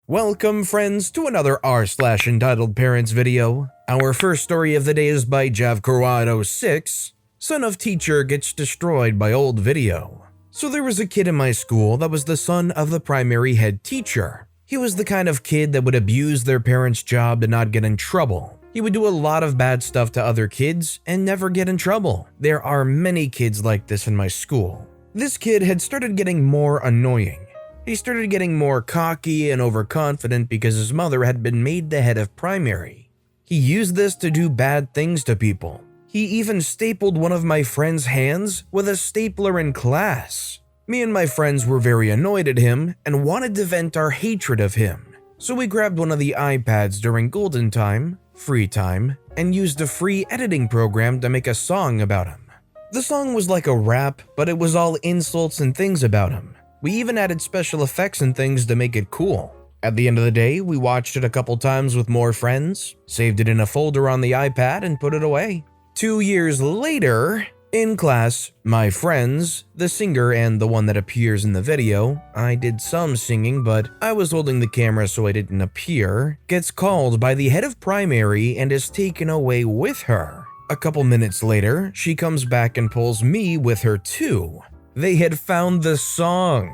Welcome friends to another r/entitled parents video. Our first story of the day is by Javcorado6, son of teacher gets destroyed by old video. So there was a kid in my school that was the son of the primary head teacher. He was the kind of kid that would abuse their parents' job to not get in trouble. He would do a lot of bad stuff to other kids and never get in trouble. There are many kids like this in my school. This kid had started getting more annoying. He started getting more cocky and overconfident because his mother had been made the head of primary. He used this to do bad things to people. He even stapled one of my friend's hands with a stapler in class. Me and my friends were very annoyed at him and wanted to vent our hatred of him. So we grabbed one of the iPads during golden time, free time, and used a free editing program to make a song about him. The song was like a rap, but it was all insults and things about him. We even added special effects and things to make it cool. At the end of the day, we watched it a couple times with more friends, saved it in a folder on the iPad, and put it away. 2 years later, in class, my friends, the singer and the one that appears in the video, I did some singing but I was holding the camera so I didn't appear, gets called by the head of primary and is taken away with her. A couple minutes later, she comes back and pulls me with her too. They had found the song.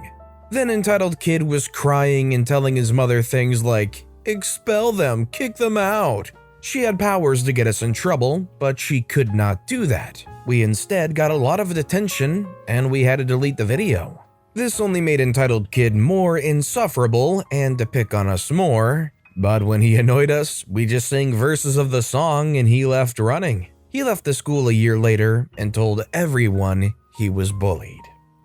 Then entitled kid was crying and telling his mother things like, "Expel them, kick them out." She had powers to get us in trouble, but she could not do that. We instead got a lot of attention and we had to delete the video. This only made entitled kid more insufferable and to pick on us more. But when he annoyed us, we just sang verses of the song and he left running. He left the school a year later and told everyone he was bullied.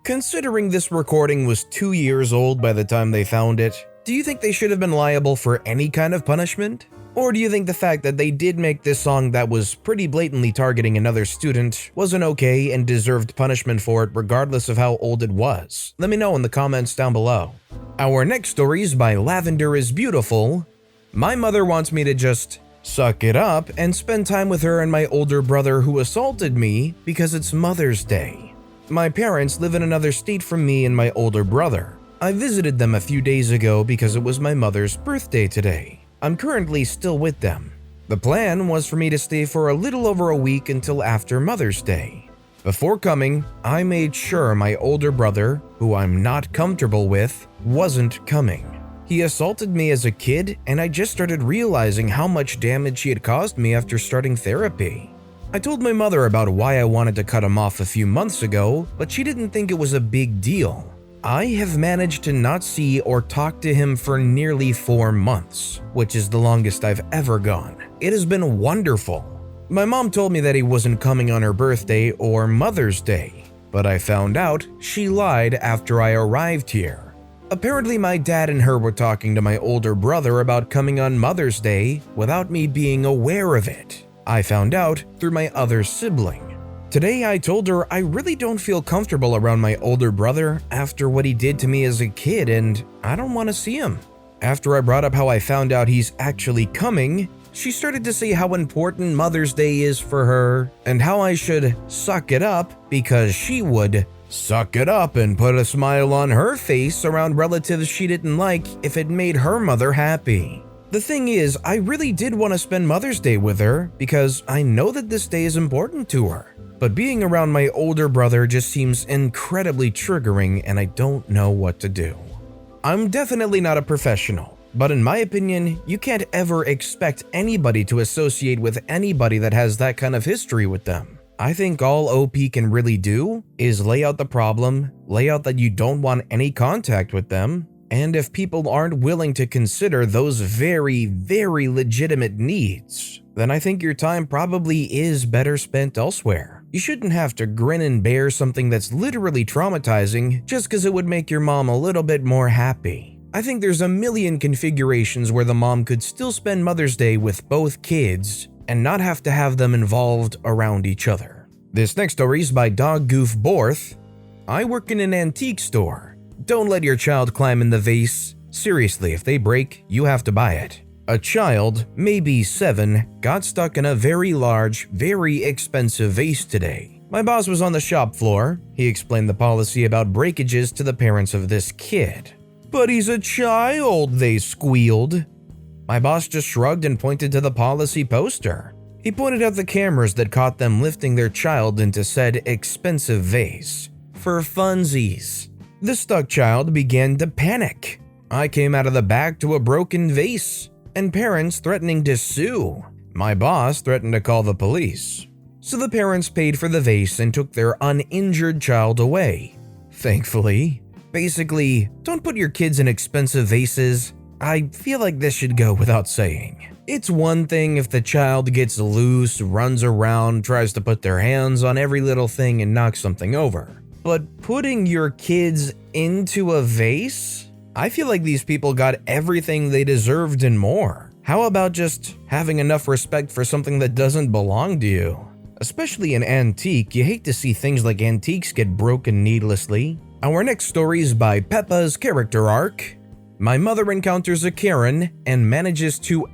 Considering this recording was 2 years old by the time they found it, do you think they should have been liable for any kind of punishment? Or do you think the fact that they did make this song that was pretty blatantly targeting another student wasn't okay and deserved punishment for it regardless of how old it was? Let me know in the comments down below. Our next story is by Lavender is Beautiful. My mother wants me to just suck it up and spend time with her and my older brother who assaulted me because it's Mother's Day. My parents live in another state from me and my older brother. I visited them a few days ago because it was my mother's birthday today. I'm currently still with them. The plan was for me to stay for a little over a week until after Mother's Day. Before coming, I made sure my older brother, who I'm not comfortable with, wasn't coming. He assaulted me as a kid and I just started realizing how much damage he had caused me after starting therapy. I told my mother about why I wanted to cut him off a few months ago, but she didn't think it was a big deal. I have managed to not see or talk to him for nearly 4 months, which is the longest I've ever gone. It has been wonderful. My mom told me that he wasn't coming on her birthday or Mother's Day, but I found out she lied after I arrived here. Apparently my dad and her were talking to my older brother about coming on Mother's Day without me being aware of it. I found out through my other sibling. Today I told her I really don't feel comfortable around my older brother after what he did to me as a kid and I don't want to see him. After I brought up how I found out he's actually coming, she started to say how important Mother's Day is for her and how I should suck it up because she would suck it up and put a smile on her face around relatives she didn't like if it made her mother happy. The thing is, I really did want to spend Mother's Day with her because I know that this day is important to her. But being around my older brother just seems incredibly triggering and I don't know what to do. I'm definitely not a professional, but in my opinion, you can't ever expect anybody to associate with anybody that has that kind of history with them. I think all OP can really do is lay out the problem, lay out that you don't want any contact with them, and if people aren't willing to consider those very, very legitimate needs, then I think your time probably is better spent elsewhere. You shouldn't have to grin and bear something that's literally traumatizing just because it would make your mom a little bit more happy. I think there's a million configurations where the mom could still spend Mother's Day with both kids and not have to have them involved around each other. This next story is by Dog Goof Borth. I work in an antique store. Don't let your child climb in the vase. Seriously, if they break, you have to buy it. A child, maybe 7, got stuck in a very large, very expensive vase today. My boss was on the shop floor. He explained the policy about breakages to the parents of this kid. "But he's a child," they squealed. My boss just shrugged and pointed to the policy poster. He pointed out the cameras that caught them lifting their child into said expensive vase. For funsies. The stuck child began to panic. I came out of the back to a broken vase, and parents threatening to sue. My boss threatened to call the police. So the parents paid for the vase and took their uninjured child away. Thankfully. Basically, don't put your kids in expensive vases. I feel like this should go without saying. It's one thing if the child gets loose, runs around, tries to put their hands on every little thing and knocks something over. But putting your kids into a vase? I feel like these people got everything they deserved and more. How about just having enough respect for something that doesn't belong to you? Especially an antique, you hate to see things like antiques get broken needlessly. Our next story is by Peppa's character arc. My mother encounters a Karen and manages to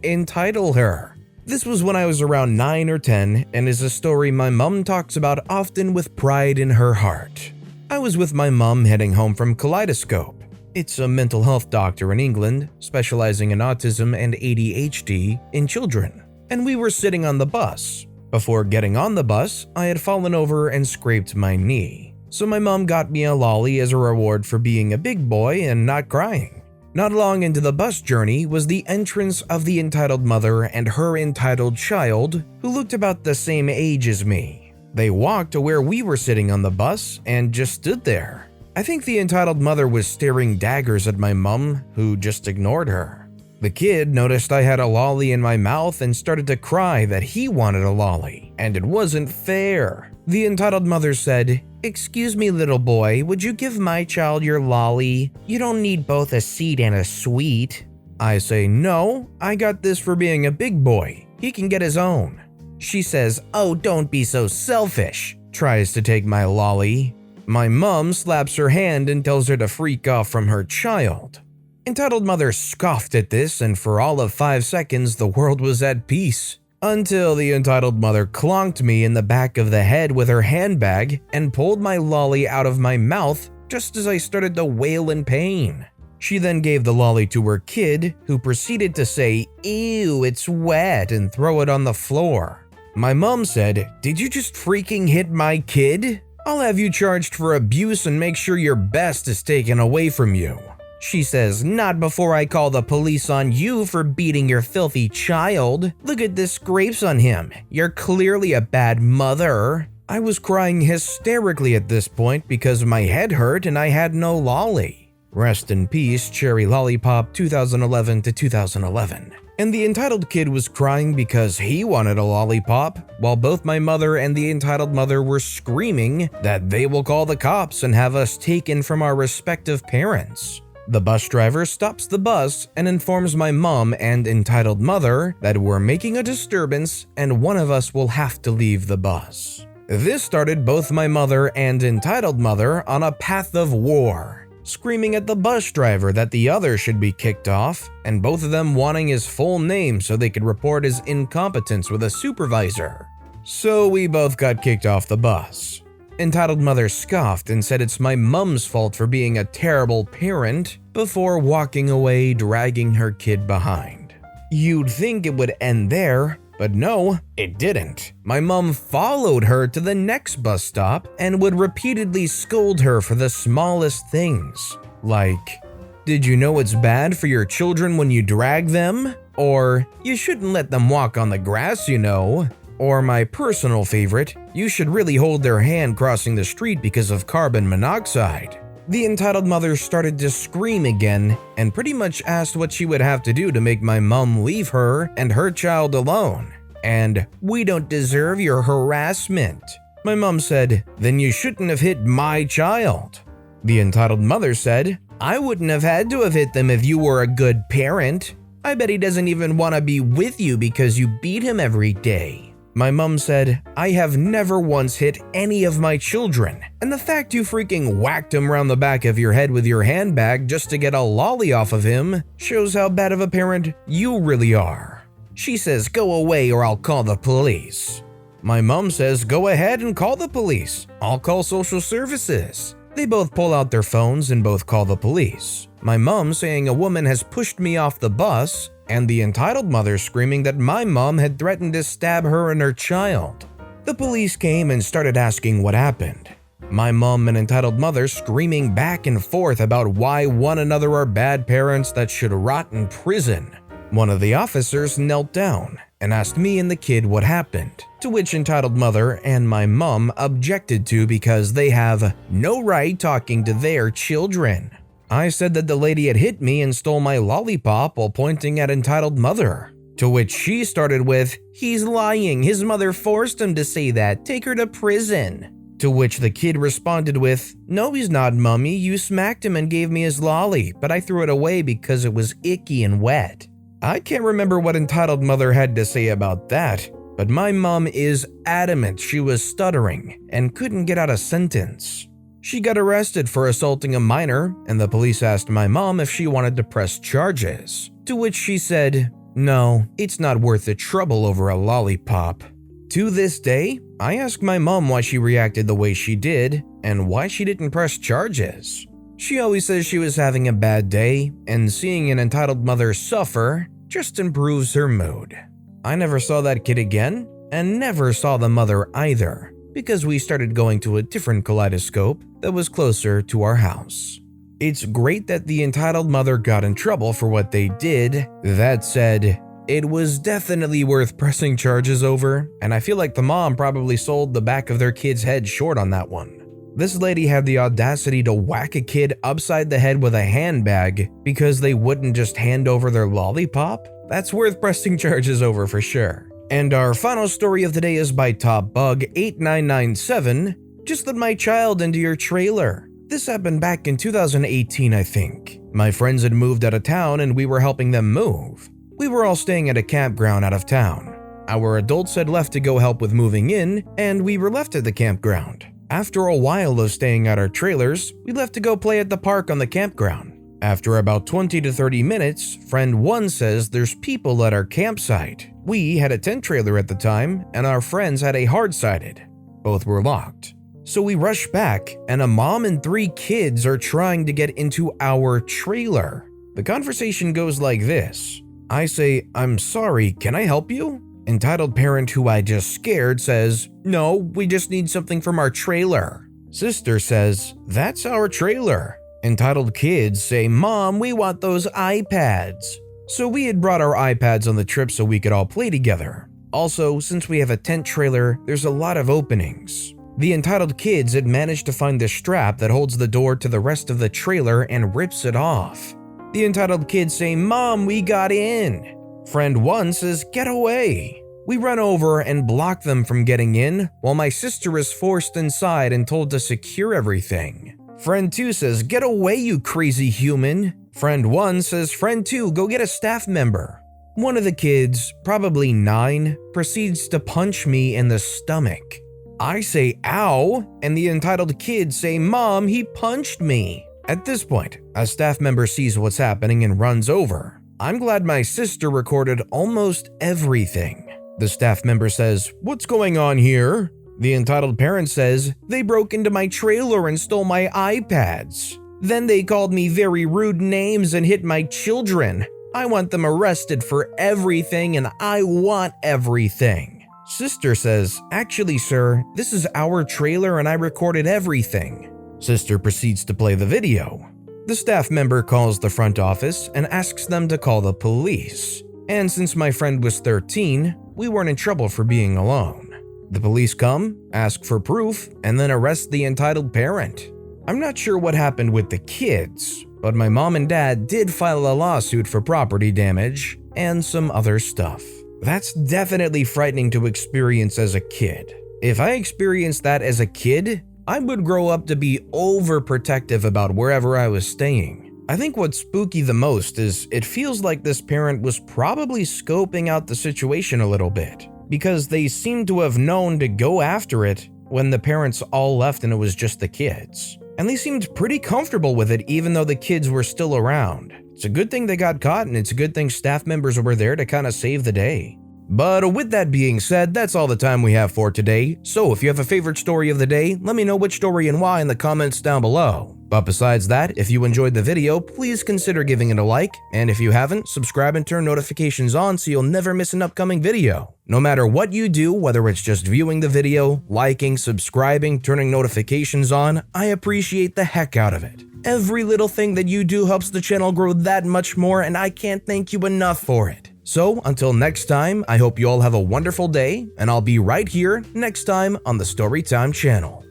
entitle her. This was when I was around 9 or 10 and is a story my mom talks about often with pride in her heart. I was with my mom heading home from Kaleidoscope. It's a mental health doctor in England, specializing in autism and ADHD in children, and we were sitting on the bus. Before getting on the bus, I had fallen over and scraped my knee. So my mom got me a lolly as a reward for being a big boy and not crying. Not long into the bus journey was the entrance of the entitled mother and her entitled child, who looked about the same age as me. They walked to where we were sitting on the bus and just stood there. I think the entitled mother was staring daggers at my mom, who just ignored her. The kid noticed I had a lolly in my mouth and started to cry that he wanted a lolly, and it wasn't fair. The entitled mother said, "Excuse me, little boy, would you give my child your lolly? You don't need both a seat and a sweet." I say, "No, I got this for being a big boy. He can get his own." She says, "Oh, don't be so selfish," tries to take my lolly. My mom slaps her hand and tells her to freak off from her child. Entitled mother scoffed at this, and for all of 5 seconds the world was at peace. Until the entitled mother clonked me in the back of the head with her handbag and pulled my lolly out of my mouth just as I started to wail in pain. She then gave the lolly to her kid, who proceeded to say, "Ew, it's wet," and throw it on the floor. My mom said, "Did you just freaking hit my kid? I'll have you charged for abuse and make sure your best is taken away from you." She says, "Not before I call the police on you for beating your filthy child. Look at the scrapes on him. You're clearly a bad mother." I was crying hysterically at this point because my head hurt and I had no lolly. Rest in peace, Cherry Lollipop 2011 to 2011. And the entitled kid was crying because he wanted a lollipop, while both my mother and the entitled mother were screaming that they will call the cops and have us taken from our respective parents. The bus driver stops the bus and informs my mom and entitled mother that we're making a disturbance and one of us will have to leave the bus. This started both my mother and entitled mother on a path of war, screaming at the bus driver that the other should be kicked off, and both of them wanting his full name so they could report his incompetence with a supervisor. So we both got kicked off the bus. Entitled mother scoffed and said it's my mom's fault for being a terrible parent before walking away, dragging her kid behind. You'd think it would end there, but no, it didn't. My mom followed her to the next bus stop and would repeatedly scold her for the smallest things. Like, "Did you know it's bad for your children when you drag them?" Or, "You shouldn't let them walk on the grass, you know." Or my personal favorite, "You should really hold their hand crossing the street because of carbon monoxide." The entitled mother started to scream again and pretty much asked what she would have to do to make my mom leave her and her child alone. And, "We don't deserve your harassment." My mom said, "Then you shouldn't have hit my child." The entitled mother said, "I wouldn't have had to have hit them if you were a good parent. I bet he doesn't even want to be with you because you beat him every day." My mom said, "I have never once hit any of my children, and the fact you freaking whacked him around the back of your head with your handbag just to get a lolly off of him shows how bad of a parent you really are." She says, "Go away or I'll call the police." My mom says, "Go ahead and call the police. I'll call social services." They both pull out their phones and both call the police. my mom saying a woman has pushed me off the bus, and the entitled mother screaming that my mom had threatened to stab her and her child. The police came and started asking what happened. My mom and entitled mother screaming back and forth about why one another are bad parents that should rot in prison. One of the officers knelt down and asked me and the kid what happened, to which entitled mother and my mom objected to because they have no right talking to their children. I said that the lady had hit me and stole my lollipop while pointing at entitled mother, to which she started with, "He's lying, his mother forced him to say that, take her to prison." To which the kid responded with, "No, he's not, Mummy, you smacked him and gave me his lolly, but I threw it away because it was icky and wet." I can't remember what entitled mother had to say about that, but my mom is adamant she was stuttering and couldn't get out a sentence. She got arrested for assaulting a minor, and the police asked my mom if she wanted to press charges, to which she said, "No, it's not worth the trouble over a lollipop." To this day, I ask my mom why she reacted the way she did and why she didn't press charges. She always says she was having a bad day, and seeing an entitled mother suffer just improves her mood. I never saw that kid again, and never saw the mother either, because we started going to a different kaleidoscope that was closer to our house. It's great that the entitled mother got in trouble for what they did. That said, it was definitely worth pressing charges over, and I feel like the mom probably sold the back of their kid's head short on that one. This lady had the audacity to whack a kid upside the head with a handbag because they wouldn't just hand over their lollipop? That's worth pressing charges over for sure. And our final story of the day is by TopBug8997. Just let my child into your trailer. This happened back in 2018, I think. My friends had moved out of town and we were helping them move. We were all staying at a campground out of town. Our adults had left to go help with moving in, and we were left at the campground. After a while of staying at our trailers, we left to go play at the park on the campground. After about 20 to 30 minutes, friend 1 says there's people at our campsite. We had a tent trailer at the time, and our friends had a hard-sided. Both were locked. So we rush back, and a mom and 3 kids are trying to get into our trailer. The conversation goes like this. I say, "I'm sorry, can I help you?" Entitled parent who I just scared says, "No, we just need something from our trailer." Sister says, "That's our trailer." Entitled kids say, "Mom, we want those iPads." So we had brought our iPads on the trip so we could all play together. Also, since we have a tent trailer, there's a lot of openings. The entitled kids had managed to find the strap that holds the door to the rest of the trailer and rips it off. The entitled kids say, "Mom, we got in." Friend 1 says, "Get away." We run over and block them from getting in, while my sister is forced inside and told to secure everything. Friend 2 says, "Get away, you crazy human." Friend 1 says, "Friend 2, go get a staff member." One of the kids, probably 9, proceeds to punch me in the stomach. I say, "Ow," and the entitled kids say, "Mom, he punched me." At this point, a staff member sees what's happening and runs over. I'm glad my sister recorded almost everything. The staff member says, "What's going on here?" The entitled parent says, "They broke into my trailer and stole my iPads. Then they called me very rude names and hit my children. I want them arrested for everything and I want everything." Sister says, "Actually, sir, this is our trailer and I recorded everything." Sister proceeds to play the video. The staff member calls the front office and asks them to call the police. And since my friend was 13, we weren't in trouble for being alone. The police come, ask for proof, and then arrest the entitled parent. I'm not sure what happened with the kids, but my mom and dad did file a lawsuit for property damage and some other stuff. That's definitely frightening to experience as a kid. If I experienced that as a kid, I would grow up to be overprotective about wherever I was staying. I think what's spooky the most is it feels like this parent was probably scoping out the situation a little bit, because they seem to have known to go after it when the parents all left and it was just the kids. And they seemed pretty comfortable with it even though the kids were still around. It's a good thing they got caught, and it's a good thing staff members were there to kind of save the day. But with that being said, that's all the time we have for today. So if you have a favorite story of the day, let me know which story and why in the comments down below. But besides that, if you enjoyed the video, please consider giving it a like, and if you haven't, subscribe and turn notifications on so you'll never miss an upcoming video. No matter what you do, whether it's just viewing the video, liking, subscribing, turning notifications on, I appreciate the heck out of it. Every little thing that you do helps the channel grow that much more, and I can't thank you enough for it. So, until next time, I hope you all have a wonderful day, and I'll be right here next time on the Storytime channel.